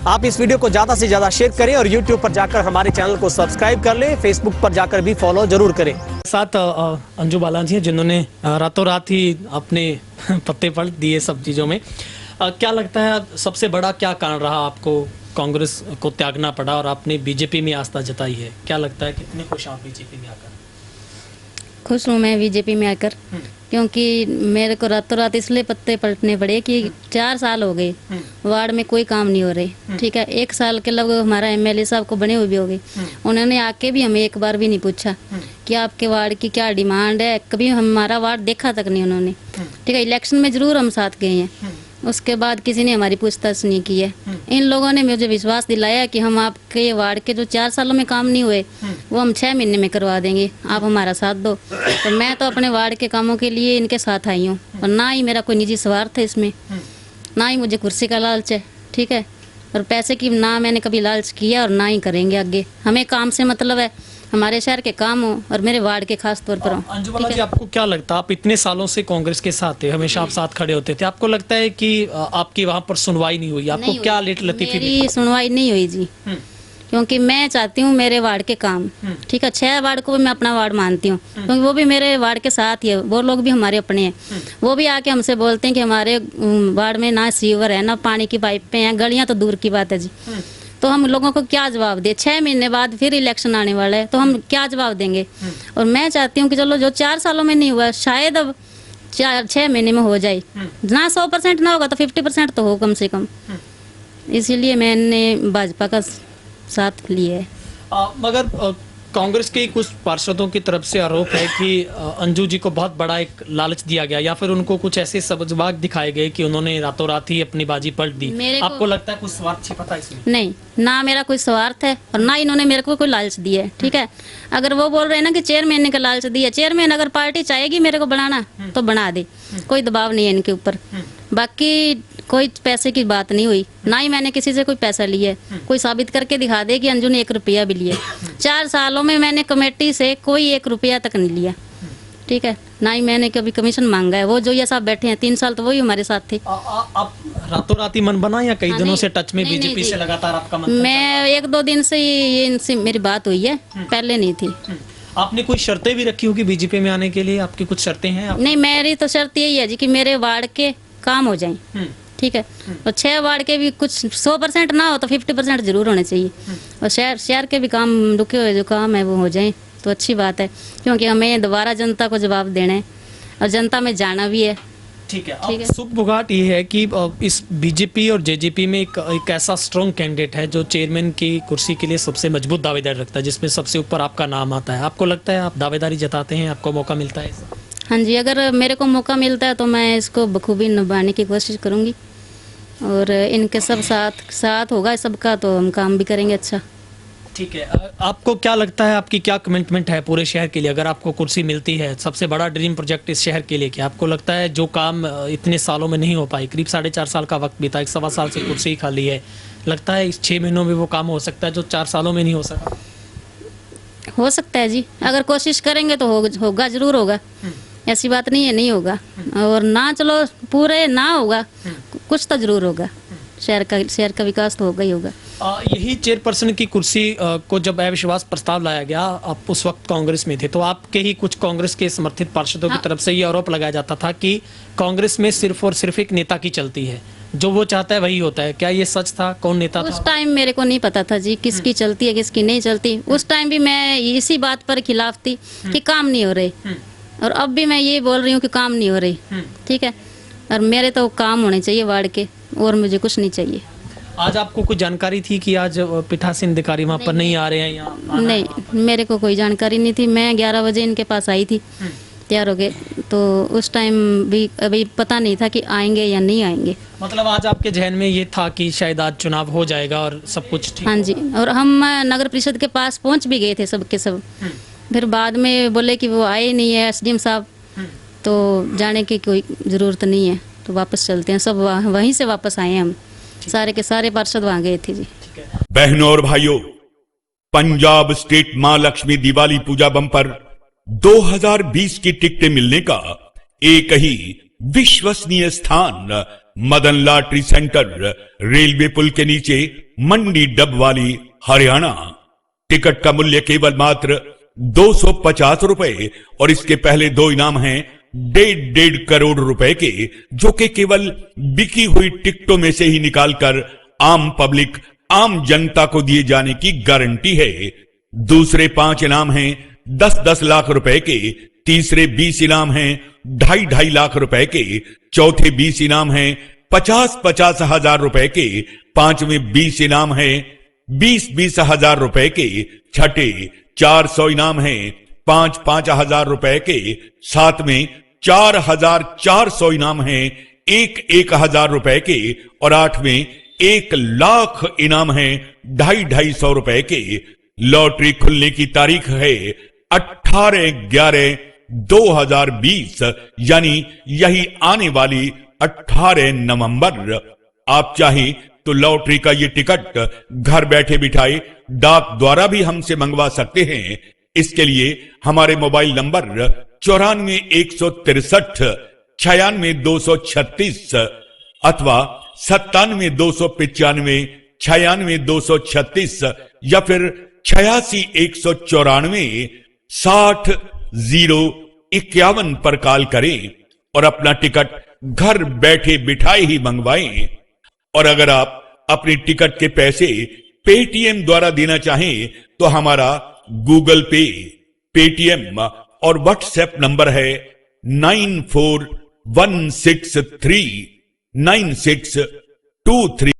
आप इस वीडियो को ज़्यादा से ज़्यादा शेयर करें और यूट्यूब पर जाकर हमारे चैनल को सब्सक्राइब कर लें, फेसबुक पर जाकर भी फॉलो जरूर करें। साथ अंजू बालाजी हैं जिन्होंने रातों रात ही अपने पत्ते पलट दिए सब चीज़ों में। क्या लगता है सबसे बड़ा क्या कारण रहा आपको कांग्रेस को त्यागना पड़ा और आपने बीजेपी में आस्था जताई है? क्या लगता है कितने खुश हैं आप बीजेपी में आकर? खुश हूँ मैं बीजेपी में आकर, क्योंकि मेरे को रातों रात इसलिए पत्ते पलटने पड़े कि 4 साल हो गए वार्ड में कोई काम नहीं हो रहे। ठीक है, 1 साल के लगभग हमारा एमएलए साहब को बने हुए भी हो गए। उन्होंने आके भी हमें एक बार भी नहीं पूछा कि आपके वार्ड की क्या डिमांड है। कभी हमारा वार्ड देखा तक नहीं उन्होंने। ठीक है, इलेक्शन में जरूर हम साथ गए हैं, उसके बाद किसी ने हमारी पूछताछ नहीं की है। इन लोगों ने मुझे विश्वास दिलाया कि हम आपके वार्ड के जो 4 सालों में काम नहीं हुए वो हम 6 महीने में करवा देंगे, आप हमारा साथ दो। तो मैं तो अपने वार्ड के कामों के लिए इनके साथ आई हूँ, और ना ही मेरा कोई निजी स्वार्थ है इसमें, ना ही मुझे कुर्सी का लालच है। ठीक है, और पैसे की ना मैंने कभी लालच किया और ना ही करेंगे आगे। हमें काम से मतलब है, हमारे शहर के काम हो और मेरे वार्ड के खास तौर पर हो। अंजू बाला जी, आपको क्या लगता है, आप इतने सालों से कांग्रेस के साथ थे, हमेशा आप साथ खड़े होते थे, आपको लगता है कि आपकी वहाँ पर सुनवाई नहीं हुई? आपको क्या लेट लतीफी? मेरी सुनवाई नहीं हुई जी, क्योंकि मैं चाहती हूँ मेरे वार्ड के काम। ठीक है, 6 वार्ड को भी मैं अपना वार्ड मानती हूँ, क्योंकि वो भी मेरे वार्ड के साथ ही है, वो लोग भी हमारे अपने हैं। वो भी आके हमसे बोलते हैं कि हमारे वार्ड में ना सीवर है, ना पानी की पाइपें हैं, गलियाँ तो दूर की बात है जी। तो हम लोगों को क्या जवाब दे? 6 महीने बाद फिर इलेक्शन आने वाला है, तो हम क्या जवाब देंगे? और मैं चाहती हूँ कि चलो जो 4 सालों में नहीं हुआ शायद अब 4-6 महीने में हो जाए। ना 100% ना होगा तो 50% तो हो कम से कम। इसीलिए मैंने भाजपा का साथ लिया है। मगर कांग्रेस के कुछ पार्षदों की तरफ से आरोप है कि अंजू जी को बहुत बड़ा एक लालच दिया गया, या फिर उनको कुछ ऐसे सबजबाग दिखाए गए कि उन्होंने रातों रात ही अपनी बाजी पलट दी। आपको लगता है कुछ स्वार्थ छिपा था इसमें? नहीं, ना मेरा कोई स्वार्थ है और ना इन्होंने मेरे को कोई लालच दिया है। ठीक है, अगर वो बोल रहे हैं ना कि चेयरमैन ने का लालच दिया, चेयरमैन अगर पार्टी चाहेगी मेरे को बनाना तो बना दे, कोई दबाव नहीं है इनके ऊपर। बाकी कोई पैसे की बात नहीं हुई, ना ही मैंने किसी से कोई पैसा लिया है। कोई साबित करके दिखा दे कि अंजू ने 1 रुपया भी लिया। 4 सालों में मैंने कमेटी से कोई 1 रुपया तक नहीं लिया। ठीक है, ना ही मैंने कभी कमीशन मांगा है। वो जो ये साहब बैठे हैं 3 साल तो वही हमारे साथ थे। आप रातों रात ही मन बना या कई दिनों से टच में बीजेपी से लगातार आपका मन? मैं 1-2 दिन से ये इनसे मेरी बात हुई है, पहले नहीं थी। आपने कोई शर्तें भी रखी होगी बीजेपी में आने के लिए? आपकी कुछ शर्तें हैं? नहीं, मेरी तो शर्त यही है जी कि मेरे वार्ड के काम हो जाएं। ठीक है, और 6 वार्ड के भी कुछ 100% ना हो तो 50% जरूर होने चाहिए। और शहर के भी काम रुके हुए जो काम है वो हो जाए तो अच्छी बात है, क्योंकि हमें दोबारा जनता को जवाब देना है और जनता में जाना भी है। ठीक है, अब सुख बुगाट ये है कि इस बीजेपी और जेजेपी में एक ऐसा स्ट्रॉन्ग कैंडिडेट है जो चेयरमैन की कुर्सी के लिए सबसे मजबूत दावेदारी रखता है, जिसमें सबसे ऊपर आपका नाम आता है। आपको लगता है आप दावेदारी जताते हैं, आपको मौका मिलता है? हाँ जी, अगर मेरे को मौका मिलता है तो मैं इसको बखूबी निभाने की कोशिश करूँगी, और इनके सब साथ होगा सबका तो हम काम भी करेंगे अच्छा। ठीक है, आपको क्या लगता है, आपकी क्या कमिटमेंट है पूरे शहर के लिए अगर आपको कुर्सी मिलती है? सबसे बड़ा ड्रीम प्रोजेक्ट इस शहर के लिए क्या? आपको लगता है जो काम इतने सालों में नहीं हो पाई, करीब 4.5 साल का वक्त बीता, 1.25 साल से कुर्सी खाली है, लगता है इस 6 महीनों में वो काम हो सकता है जो 4 सालों में नहीं हो सका? हो सकता है जी, अगर कोशिश करेंगे तो होगा, जरूर होगा। ऐसी बात नहीं है नहीं होगा, और ना चलो पूरे ना होगा, कुछ तो जरूर होगा। शहर का विकास तो होगा ही होगा। यही चेयरपर्सन की कुर्सी को जब अविश्वास प्रस्ताव लाया गया, आप उस वक्त कांग्रेस में थे, तो आपके ही कुछ कांग्रेस के समर्थित पार्षदों की तरफ से ये आरोप लगाया जाता था कि कांग्रेस में सिर्फ और सिर्फ एक नेता की चलती है, जो वो चाहता है वही होता है। क्या ये सच था? कौन नेता था? उस टाइम मेरे को नहीं पता था जी किसकी चलती है किसकी नहीं चलती। उस टाइम भी मैं इसी बात पर खिलाफ थी कि काम नहीं हो रहे, और अब भी मैं ये बोल रही हूँ कि काम नहीं हो रही। ठीक है, और मेरे तो काम होने चाहिए वार्ड के, और मुझे कुछ नहीं चाहिए। आज आपको कुछ जानकारी थी कि आज पीठासीन अधिकारी वहाँ पर नहीं आ रहे हैं? यहाँ नहीं, मेरे को कोई जानकारी नहीं थी। मैं 11 बजे इनके पास आई थी तैयार हो गए, तो उस टाइम भी अभी पता नहीं था कि आएंगे या नहीं आएंगे। मतलब आज आपके जहन में ये था कि शायद आज चुनाव हो जाएगा और सब कुछ ठीक? हाँ जी, और हम नगर परिषद के पास पहुँच भी गए थे सबके सब। फिर बाद में बोले कि वो आए नहीं है एसडीएम साहब, तो जाने की कोई ज़रूरत नहीं है, तो वापस चलते हैं। सब वहीं से वापस आए हैं हम, सारे के सारे पार्षद वहाँ गए थे जी। बहनों और भाइयों, पंजाब स्टेट मां लक्ष्मी दिवाली पूजा बम्पर 2020 की टिकटें मिलने का एक ही विश्वसनीय स्थान मदन लॉटरी सेंटर, रेलवे पुल के नीचे, मंडी डबवाली, हरियाणा। टिकट का मूल्य केवल मात्र 250 रुपए और इसके पहले 2 इनाम हैं 1.5 करोड़ रुपए के, जो कि केवल बिकी हुई टिकटों में से ही निकालकर आम पब्लिक, आम जनता को दिए जाने की गारंटी है। दूसरे 5 इनाम हैं 10-10 लाख रुपए के, तीसरे 20 इनाम हैं 2.5 लाख रुपए के, चौथे 20 इनाम हैं 50-50 हजार रुपए के, पांचवें 20 इनाम हैं 20-20 हजार रुपए के, छठे 400 इनाम हैं 5-5 हजार रुपए के, सातवें 4,400 इनाम हैं 1-1 हजार रुपए के और आठवें 1 लाख इनाम हैं 250 रुपए के। लॉटरी खुलने की तारीख है 18/11/2020, यानी यही आने वाली 18 नवंबर। आप चाहें तो लॉटरी का ये टिकट घर बैठे बिठाए डाक द्वारा भी हमसे मंगवा सकते हैं। इसके लिए हमारे मोबाइल नंबर 94 163 96 236 अथवा 97 295 96 236 या फिर 86 194 60 051 पर कॉल करें और अपना टिकट घर बैठे बिठाए ही मंगवाएं। और अगर आप अपनी टिकट के पैसे पेटीएम द्वारा देना चाहें तो हमारा गूगल पे, पेटीएम और व्हाट्सएप नंबर है 9416396623।